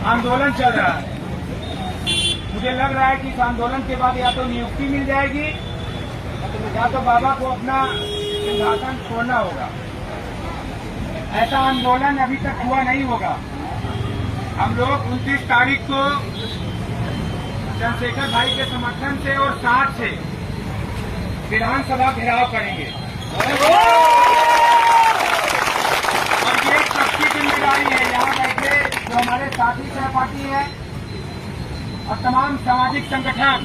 आंदोलन चल रहा है। मुझे लग रहा है कि इस आंदोलन के बाद या तो नियुक्ति मिल जाएगी या तो बाबा को अपना सिंहासन छोड़ना होगा। ऐसा आंदोलन अभी तक हुआ नहीं होगा। हम लोग 29 तारीख को चंद्रशेखर भाई के समर्थन से और साथ से विधानसभा घेराव करेंगे और ये सबकी जिम्मेदारी है। यहाँ बैठे जो हमारे साथी सहपाठी हैं और तमाम सामाजिक संगठन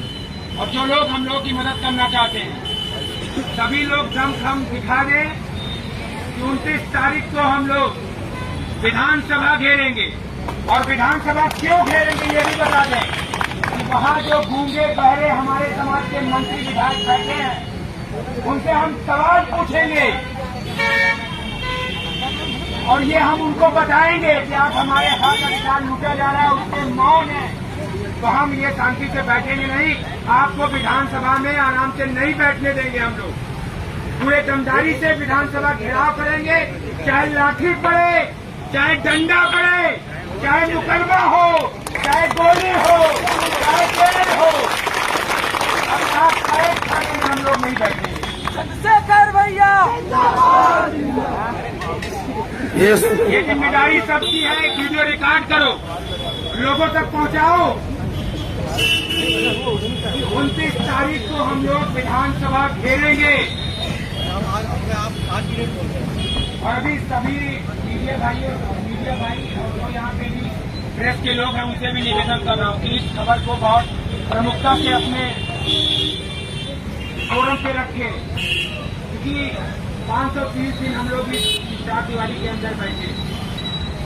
और जो लोग हम लोग की मदद करना चाहते हैं, सभी लोग दमखम दिखा दें कि 29 तारीख को हम लोग विधानसभा घेरेंगे। और विधानसभा क्यों घेरेंगे ये भी बता दें कि वहाँ जो गूंगे बहरे हमारे समाज के मंत्री विधायक बैठे हैं, उनसे हम सवाल पूछेंगे और ये हम उनको बताएंगे कि आप हमारे हक अधिकार लूटा जा रहा है, उसके मौन है तो हम ये शांति से बैठेंगे नहीं। आपको विधानसभा में आराम से नहीं बैठने देंगे। हम लोग पूरे दमदारी से विधानसभा घेराव करेंगे, चाहे लाठी पड़े, चाहे डंडा पड़े, चाहे मुकदमा हो, चाहे गोली हो, चाहे जेल हो, हम लोग नहीं बैठेंगे। चंद्रशेखर भैया ये जिम्मेदारी सबकी है। वीडियो रिकॉर्ड करो, लोगों तक पहुंचाओ। 29 तारीख को हम लोग विधानसभा घेरेंगे और अभी सभी मीडिया भाई और जो यहाँ पे भी प्रेस के लोग हैं उनसे भी निवेदन कर रहा हूँ कि इस खबर को बहुत प्रमुखता से अपने फोरम पे रखें, क्योंकि 530 दिन हम लोग इस चार दीवारी के अंदर बैठे।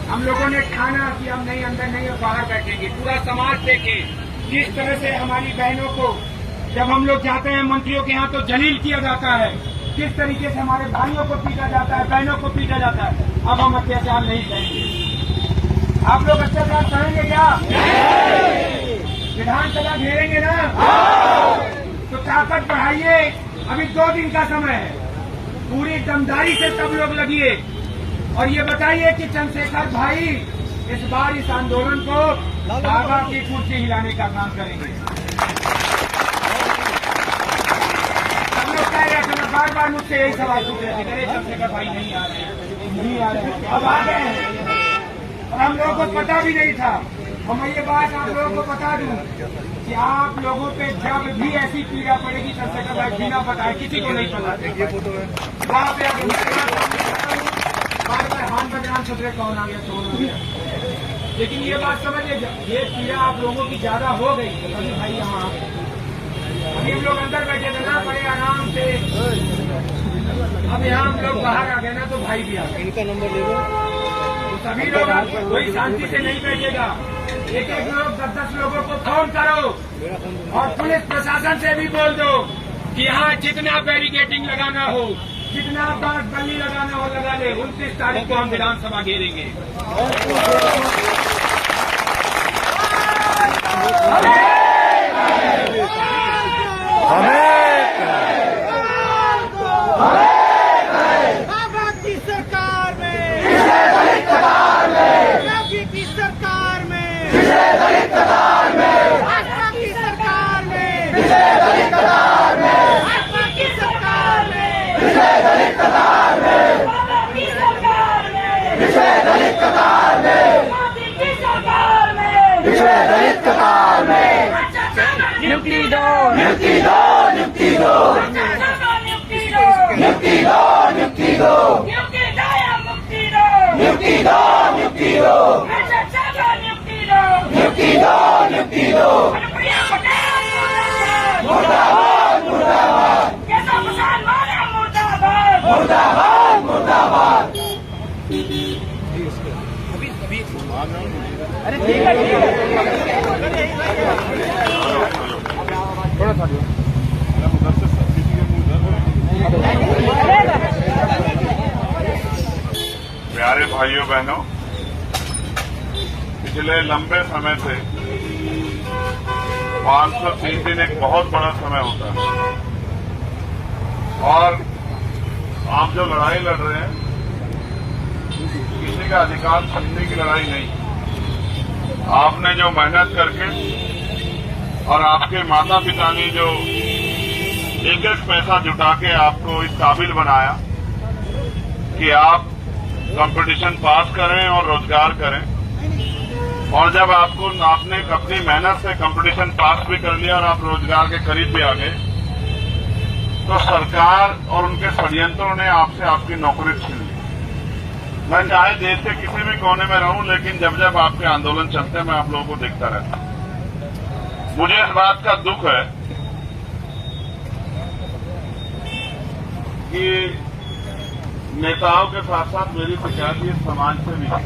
हम लोगों ने ठाना कि हम नहीं अंदर नहीं और बाहर बैठेंगे। पूरा समाज देखे किस तरह से हमारी बहनों को जब हम लोग जाते हैं मंत्रियों के यहाँ तो जलील किया जाता है, किस तरीके से हमारे भाइयों को पीटा जाता है, बहनों को पीटा जाता है। अब हम अत्याचार नहीं सहेंगे। आप लोग अत्याचार सहेंगे क्या? विधानसभा घेरेंगे ना? तो ताकत बढ़ाइए। अभी 2 दिन का समय है, पूरी दमदारी से सब लोग लगिए और ये बताइए कि चंद्रशेखर भाई इस बार इस आंदोलन को बाबा की कुर्सी हिलाने का काम करेंगे। सब लोग कह रहे थे, बार बार मुझसे यही सवाल पूछ रहे थे, चंद्रशेखर भाई नहीं आ रहे, अब आ गए हैं और हम लोगों को पता भी नहीं था। और मैं ये बात आप लोगों को बता दूं कि आप लोगों पे जब भी ऐसी पीड़ा पड़ेगी चंद्रशेखर भाई बिना बताए, किसी को नहीं पता, वहाँ पे बार बार हाथ बदनाम सुधरे कौन आ गया कौन आ गया। लेकिन ये बात समझिए, ये पीड़ा आप लोगों की ज्यादा हो गई। अभी भाई यहाँ अभी हम लोग अंदर बैठे थे ना बड़े आराम से, अब यहाँ हम लोग बाहर आ गए ना तो भाई भी आ गए। इनका नंबर ले लो। तो सभी लोग कोई शांति से नहीं बैठेगा। एक लोग 10 लोगों को फोन करो और पुलिस प्रशासन से भी बोल दो कि यहाँ जितना बैरिकेटिंग लगाना हो, जितना बार बल्ली लगाना हो लगा ले। 29 तारीख को हम विधानसभा घेरेंगे। बाबा की सरकार में, योगी की सरकार में, भाजपा की सरकार में, भाजपा की सरकार में, बाबा की सरकार में, मोदी की सरकार में, नियुक्ति दो, नियुक्ति दो, नियुक्ति दो, नियुक्ति दो, नियुक्ति दो, नियुक्ति दो, नियुक्ति दो या मुक्ति दो, नियुक्ति दो, नियुक्ति दो, नियुक्ति दो, नियुक्ति दो, नियुक्ति दो, अनुप्रिया पटेल मुर्दाबाद, मुर्दाबाद, केशव प्रसाद मौर्य मुर्दाबाद, मुर्दाबाद, मुर्दाबाद। अरे ठीक है, थोड़ा सा प्यारे भाइयों बहनों, पिछले लंबे समय से 530 दिन एक बहुत बड़ा समय होता है और आप जो लड़ाई लड़ रहे हैं किसी का अधिकार छीनने की लड़ाई नहीं। आपने जो मेहनत करके और आपके माता पिता ने जो एक एक पैसा जुटा के आपको इस काबिल बनाया कि आप कंपटीशन पास करें और रोजगार करें, और जब आपने अपनी मेहनत से कंपटीशन पास भी कर लिया और आप रोजगार के करीब भी आ गए, तो सरकार और उनके षड्यंत्रों ने आपसे आपकी नौकरी छीन ली। मैं चाहे देश के किसी भी कोने में रहूं, लेकिन जब जब आपके आंदोलन चलते हैं मैं आप लोगों को देखता रहता हूं। मुझे इस बात का दुख है कि नेताओं के साथ साथ मेरी शिकायत ये समाज से भी है।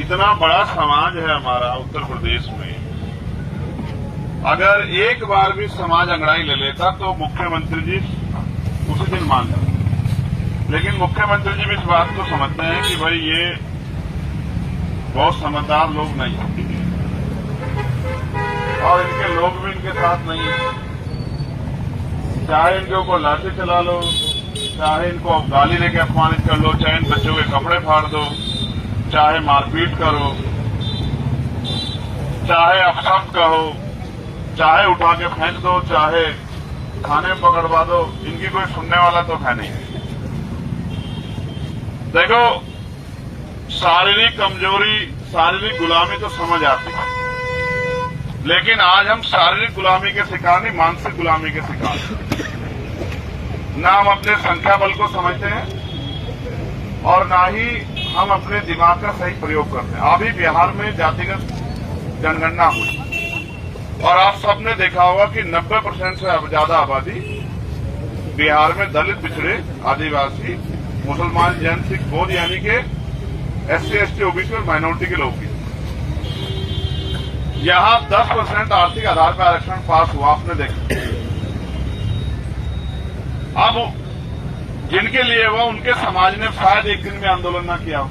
इतना बड़ा समाज है हमारा उत्तर प्रदेश में, अगर एक बार भी समाज अंगड़ाई ले लेता तो मुख्यमंत्री जी उसी दिन मान लेते। लेकिन मुख्यमंत्री जी भी इस बात को समझते हैं कि भाई ये बहुत समझदार लोग नहीं और इनके लोग भी इनके साथ नहीं है। चाहे इनके ऊपर लाठी चला लो, चाहे इनको गाली लेके अपमानित कर लो, चाहे इन बच्चों के कपड़े फाड़ दो, चाहे मारपीट करो, चाहे अपशब्द कहो, चाहे उठा के फेंक दो, चाहे थाने में पकड़वा दो, इनकी कोई सुनने वाला तो है नहीं। देखो, शारीरिक कमजोरी, शारीरिक गुलामी तो समझ आती है, लेकिन आज हम शारीरिक गुलामी के शिकार नहीं, मानसिक गुलामी के शिकार हैं। ना हम अपने संख्या बल को समझते हैं और ना ही हम अपने दिमाग का सही प्रयोग करते हैं। अभी बिहार में जातिगत जनगणना हुई और आप सबने देखा होगा कि 90% से ज्यादा आबादी बिहार में दलित, पिछड़े, आदिवासी, मुसलमान, जैन, सिख, बौद्ध यानी कि SC, ST, OBC और माइनॉरिटी के लोग भी। यहां 10% आर्थिक आधार पर आरक्षण पास हुआ, आपने देखा। अब जिनके लिए हुआ उनके समाज ने शायद एक दिन में आंदोलन न किया हो,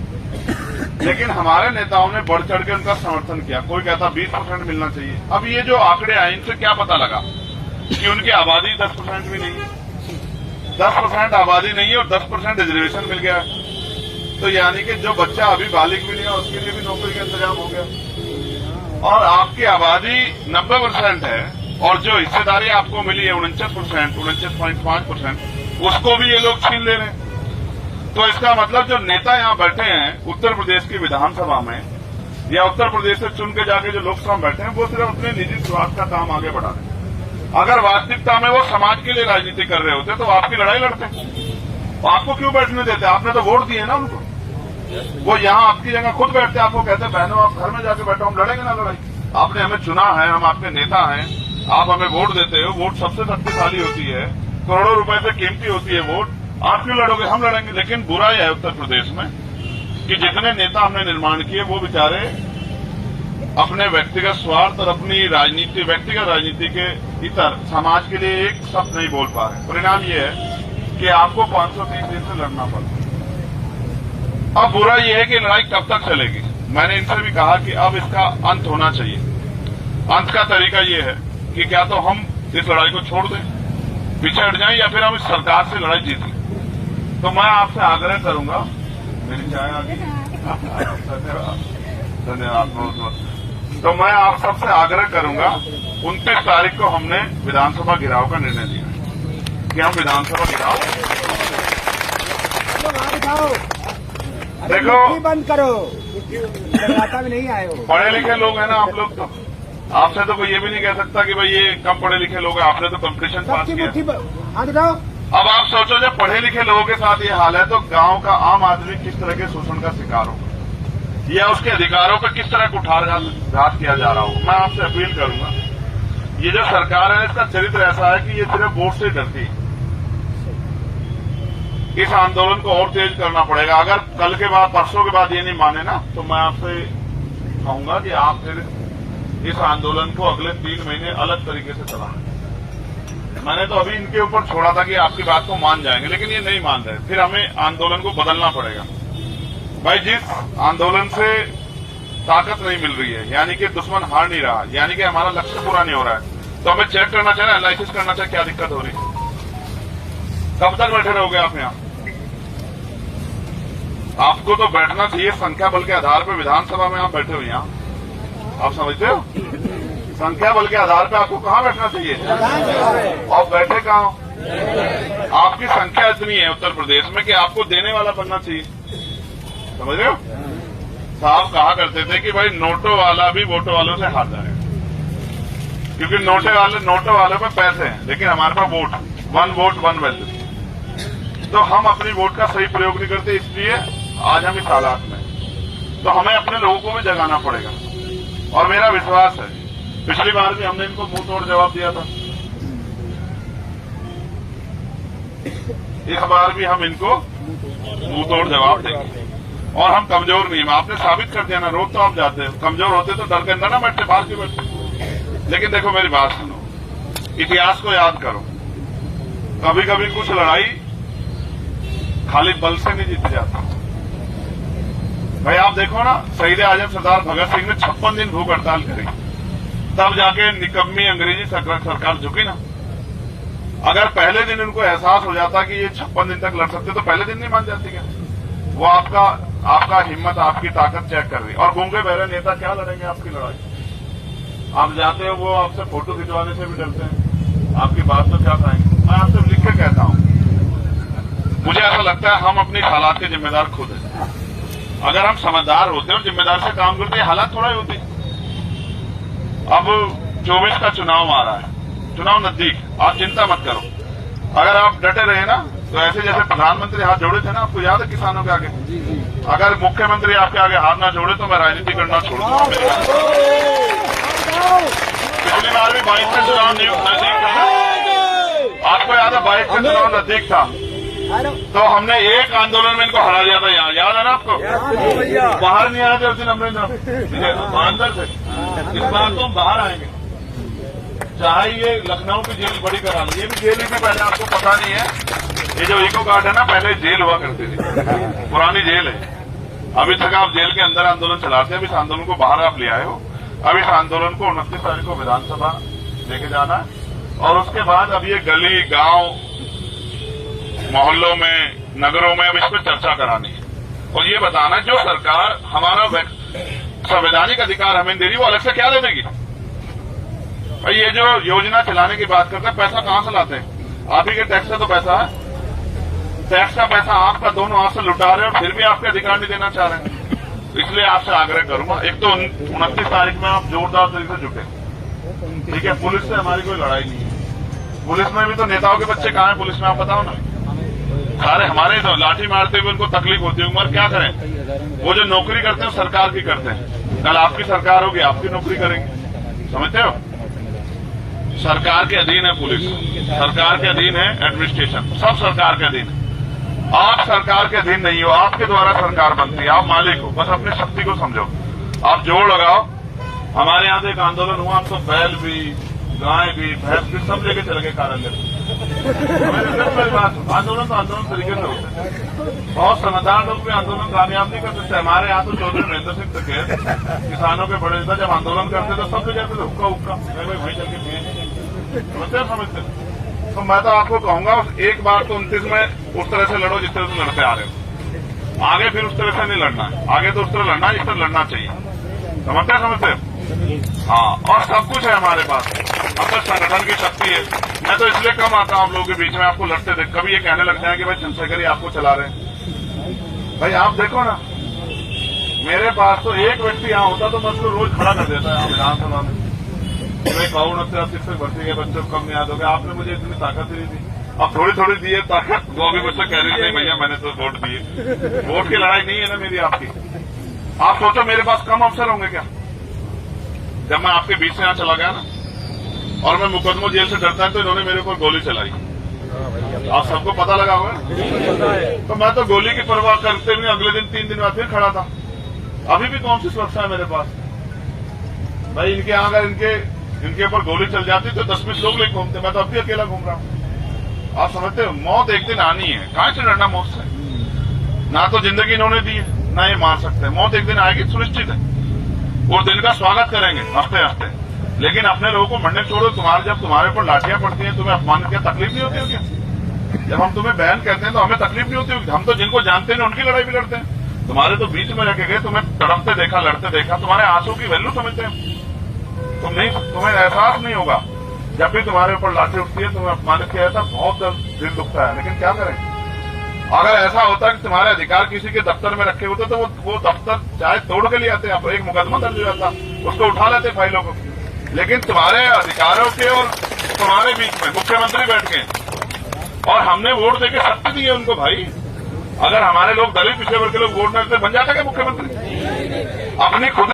लेकिन हमारे नेताओं ने बढ़ चढ़ के उनका समर्थन किया। कोई कहता 20% मिलना चाहिए। अब ये जो आंकड़े आए इनसे क्या पता लगा कि उनकी आबादी 10% भी नहीं है, 10% आबादी नहीं है और 10% रिजर्वेशन मिल गया है। तो यानी कि जो बच्चा अभी बालिग भी नहीं है उसके लिए भी नौकरी का इंतजाम हो गया। और आपकी आबादी 90% है और जो हिस्सेदारी आपको मिली है 49%, 49.5%, उसको भी ये लोग छीन ले रहे हैं। तो इसका मतलब जो नेता यहां बैठे हैं उत्तर प्रदेश की विधानसभा में या उत्तर प्रदेश से चुन के जाके जो लोकसभा में बैठे हैं, वो सिर्फ अपने निजी स्वार्थ का काम आगे बढ़ा रहे हैं। अगर वास्तविकता में वो समाज के लिए राजनीति कर रहे होते तो आपकी लड़ाई लड़ते। आपको क्यों बैठने देते? आपने तो वोट दिए ना उनको। वो यहाँ आपकी जगह खुद बैठते, आपको कहते बहनों आप घर में जाके बैठो, हम लड़ेंगे ना लड़ाई। आपने हमें चुना है, हम आपके नेता हैं, आप हमें वोट देते हो। वोट सबसे शक्तिशाली होती है, करोड़ों रुपए से कीमती होती है वोट। आप क्यों लड़ोगे? हम लड़ेंगे। लेकिन बुरा यह है उत्तर प्रदेश में कि जितने नेता हमने निर्माण किए वो बेचारे अपने व्यक्तिगत स्वार्थ और अपनी राजनीति, व्यक्तिगत राजनीति के इतर समाज के लिए एक शब्द नहीं बोल पा रहे। परिणाम ये है कि आपको 530 दिन से लड़ना पड़ता। अब बुरा ये है कि लड़ाई कब तक चलेगी। मैंने इनसे भी कहा कि अब इसका अंत होना चाहिए। अंत का तरीका ये है कि क्या तो हम इस लड़ाई को छोड़ दें, पीछे हट जाएं, या फिर हम इस सरकार से लड़ाई जीत लें। तो मैं आपसे आग्रह करूंगा, मेरी चाय आ गई, धन्यवाद बहुत बहुत। तो मैं आप सबसे आग्रह करूंगा, 29 तारीख को हमने विधानसभा घेराव का निर्णय लिया कि हम विधानसभा घेराव देखो बंद करो, भी नहीं आए हो। पढ़े लिखे लोग हैं ना आप लोग, तो आपसे तो कोई ये भी नहीं कह सकता कि भाई ये कम पढ़े लिखे लोग हैं। आपने तो कंपटीशन पास किया। अब आप सोचो जब पढ़े लिखे लोगों के साथ ये हाल है तो गांव का आम आदमी किस तरह के शोषण का शिकार होगा या उसके अधिकारों पर किस तरह कुठारघात किया जा रहा हो। मैं आपसे अपील करूंगा, ये जो सरकार है इसका चरित्र ऐसा है कि ये सिर्फ वोट से डरती है। इस आंदोलन को और तेज करना पड़ेगा। अगर कल के बाद, परसों के बाद ये नहीं माने ना, तो मैं आपसे कहूंगा कि आप फिर इस आंदोलन को अगले 3 महीने अलग तरीके से चलाएं। मैंने तो अभी इनके ऊपर छोड़ा था कि आपकी बात को मान जाएंगे, लेकिन ये नहीं मान रहे। फिर हमें आंदोलन को बदलना पड़ेगा। भाई जिस आंदोलन से ताकत नहीं मिल रही है, यानी कि दुश्मन हार नहीं रहा, यानी कि हमारा लक्ष्य पूरा नहीं हो रहा है, तो हमें चेक करना चाहिए, एनालिसिस करना चाहिए क्या दिक्कत हो रही है। कब तक बैठे रहोगे आप यहाँ? आपको तो बैठना चाहिए संख्या बल के आधार पर। विधानसभा में आप बैठे हो यहाँ, आप समझते हो? संख्या बल के आधार पर आपको कहाँ बैठना चाहिए? और बैठे कहाँ हो? आपकी संख्या इतनी है उत्तर प्रदेश में कि आपको देने वाला बनना चाहिए, समझ रहे हो? साहब कहा करते थे कि भाई नोटों वाला भी वोटों वालों से हार जाएगा, क्योंकि नोटों वालों पे पैसे हैं, लेकिन हमारे पास vote, one vote one value. तो हम अपनी वोट का सही प्रयोग नहीं करते, इसलिए आज हम इस हालात में। तो हमें अपने लोगों को भी जगाना पड़ेगा, और मेरा विश्वास है पिछली बार भी हमने इनको मुंह तोड़ जवाब दिया था, इस बार भी हम इनको मुंह तोड़ जवाब देंगे। और हम कमजोर नहीं है, आपने साबित कर दिया ना, रोज तो आप जाते हो, कमजोर होते तो डर के अंदर ना बैठते, बाहर क्यों बैठते? लेकिन देखो मेरी बात सुनो, इतिहास को याद करो, कभी कभी कुछ लड़ाई खाली बल से नहीं जीती जाती। भाई आप देखो ना, शहीद आजम सरदार भगत सिंह ने 56 दिन भूख हड़ताल करी, तब जाके निकम्मी अंग्रेजी सरकार झुकी ना। अगर पहले दिन उनको एहसास हो जाता कि ये 56 दिन तक लड़ सकते तो पहले दिन नहीं मान जाती क्या? वो आपका हिम्मत, आपकी ताकत चेक कर रही। और गूंगे बहरे नेता क्या लड़ेंगे आपकी लड़ाई? आप जाते हो, वो आपसे फोटो खिंचवाने से भी डरते हैं, आपकी बात तो क्या कहेंगे? मैं आपसे लिख के कहता हूं, मुझे ऐसा लगता है हम अपनी हालात के जिम्मेदार खुद हैं। अगर हम समझदार होते और जिम्मेदार से काम करते, हालात थोड़ा ही होती। अब 24 का चुनाव आ रहा है, चुनाव नजदीक, आप चिंता मत करो। अगर आप डटे रहे ना, तो ऐसे जैसे प्रधानमंत्री हाथ जोड़े थे ना, आपको याद है किसानों के आगे? अगर मुख्यमंत्री आपके आगे हाथ ना जोड़े तो मैं राजनीति करना छोड़ दूंगा। पिछली बार भी 22 का चुनाव नजदीक था, आपको याद है 22 का चुनाव नजदीक था, तो हमने एक आंदोलन में इनको हरा दिया था यहाँ, याद है ना आपको? बाहर नहीं आए थे उस दिन अमरिंदर, अंदर से। इस बार तो हम बाहर आएंगे, चाहे ये लखनऊ की जेल बड़ी करा ली, ये भी जेल ही थी पहले, आपको पता नहीं है। ये जो इको गार्ड है ना, पहले जेल हुआ करती थी, पुरानी जेल है। अभी तक आप जेल के अंदर आंदोलन चलाते हैं, अब इस आंदोलन को बाहर आप ले आए हो। अब इस आंदोलन को 29 तारीख को विधानसभा लेके जाना है, और उसके बाद अब ये गली गांव मोहल्लों में, नगरों में अब इस पर चर्चा करानी है, और ये बताना जो सरकार हमारा संवैधानिक अधिकार हमें दे रही, वो अलग से क्या दे देगी? भाई ये जो योजना चलाने की बात करते हैं, पैसा कहां से लाते हैं? आप ही के टैक्स से तो पैसा है, टैक्स का पैसा आपका दोनों हाथ से लुटा रहे हैं, और फिर भी आपके अधिकार नहीं देना चाह रहे हैं। इसलिए आपसे आग्रह करूंगा, एक तो 29 तारीख में आप जोरदार तरीके से जुटे, ठीक है? पुलिस से हमारी कोई लड़ाई नहीं है, पुलिस में भी तो नेताओं के बच्चे कहाँ हैं पुलिस में, आप बताओ ना। सारे हमारे तो लाठी मारते हुए उनको तकलीफ होती है, उम्र क्या करें? वो जो नौकरी करते हैं सरकार की करते हैं, कल आपकी सरकार होगी, आपकी नौकरी करेंगे, समझते हो? सरकार के अधीन है पुलिस, सरकार के अधीन है एडमिनिस्ट्रेशन, सब सरकार के अधीन है। आप सरकार के अधीन नहीं हो, आपके द्वारा सरकार बनती है, आप मालिक हो, बस अपनी शक्ति को समझो, आप जोड़ लगाओ। हमारे यहाँ तो एक आंदोलन हुआ, हम तो बैल भी, गाय भी, भैंस भी सब लेके चले गए कार्यालय। आंदोलन तो आंदोलन तरीके से होते हैं, बहुत समझदार लोग भी आंदोलन कामयाब नहीं कर सकते। हमारे यहाँ तो चौधरी महेंद्र सिंह तक किसानों के बड़े नेता जब आंदोलन करते तो सब जाते थे हुक्का हुक्का, वहीं चल के समझते। तो मैं तो आपको कहूंगा, एक बार तो 29 में उस तरह से लड़ो जिस तरह से लड़ते आ रहे हो, आगे फिर उस तरह से नहीं लड़ना है, आगे तो उस तरह लड़ना है जिस तरह लड़ना चाहिए, समझते? हाँ, और सब कुछ है हमारे पास, अपने संगठन की शक्ति है। मैं तो इसलिए कम आता हूँ आप लोगों के बीच में, आपको लड़ते देख, कभी ये कहने लग जाए कि भाई चंद्रशेखर ही आपको चला रहे हैं। भाई आप देखो ना, मेरे पास तो एक व्यक्ति यहाँ होता तो मैं उसको रोज खड़ा कर देता है विधानसभा में, मैं कहूँ न शिक्षक भर्ती के बच्चों को कम याद हो गया, आपने मुझे इतनी ताकत ही नहीं दी, अब थोड़ी थोड़ी दी है ताकत। वो भी बच्चे कह रहे थे भैया मैंने तो वोट दिए, वोट की लड़ाई नहीं है ना मेरी आपकी। आप सोचो मेरे पास कम अवसर होंगे क्या? जब मैं आपके बीच से यहाँ चला गया ना, और मैं मुकदमों जेल से डरता है, तो इन्होंने मेरे ऊपर गोली चलाई, आप सबको पता लगा होगा। तो मैं तो गोली की परवाह करते हुए अगले दिन 3 दिन बाद फिर खड़ा था। अभी भी कौन सी सुरक्षा है मेरे पास? भाई इनके यहाँ अगर इनके ऊपर गोली चल जाती तो 10-20 लोग लेकर घूमते, मैं तो अब भी अकेला घूम रहा हूँ। आप समझते हो, मौत एक दिन आनी है, कहां से डरना मौत से? ना तो जिंदगी इन्होंने दी है, ना ये मार सकते हैं, मौत एक दिन आएगी सुनिश्चित है। वो दिन का स्वागत करेंगे हंसते हंसते, लेकिन अपने लोगों को मरने छोड़ो। जब तुम्हारे ऊपर लाठियां पड़ती हैं, तुम्हें अपमानित क्या तकलीफ नहीं होती हो क्या? जब हम तुम्हें बहन कहते हैं तो हमें तकलीफ नहीं होती होगी? हम तो जिनको जानते हैं उनकी लड़ाई भी लड़ते हैं। तुम्हारे तो बीच में रखे गए, तुम्हें तड़पते देखा, लड़ते देखा, तुम्हारे आंसू की वैल्यू समझते हैं तुम्हें एहसास नहीं होगा। जब भी तुम्हारे ऊपर लाठी उठती है, तुम्हें अपमानित किया जाता, बहुत दिल दुखता है। लेकिन क्या करें, अगर ऐसा होता कि तुम्हारे अधिकार किसी के दफ्तर में रखे होते तो वो दफ्तर चाहे तोड़ के लिए आते, अब एक मुकदमा दर्ज हो जाता, उसको उठा लेते फाइलों को। लेकिन तुम्हारे अधिकारों के और तुम्हारे बीच में मुख्यमंत्री बैठ गए और हमने वोट देके सत्ता दी है उनको। भाई, अगर हमारे लोग दलित पिछड़े वर्ग के लोग वोट न देते, बन जाता क्या मुख्यमंत्री? अपनी खुद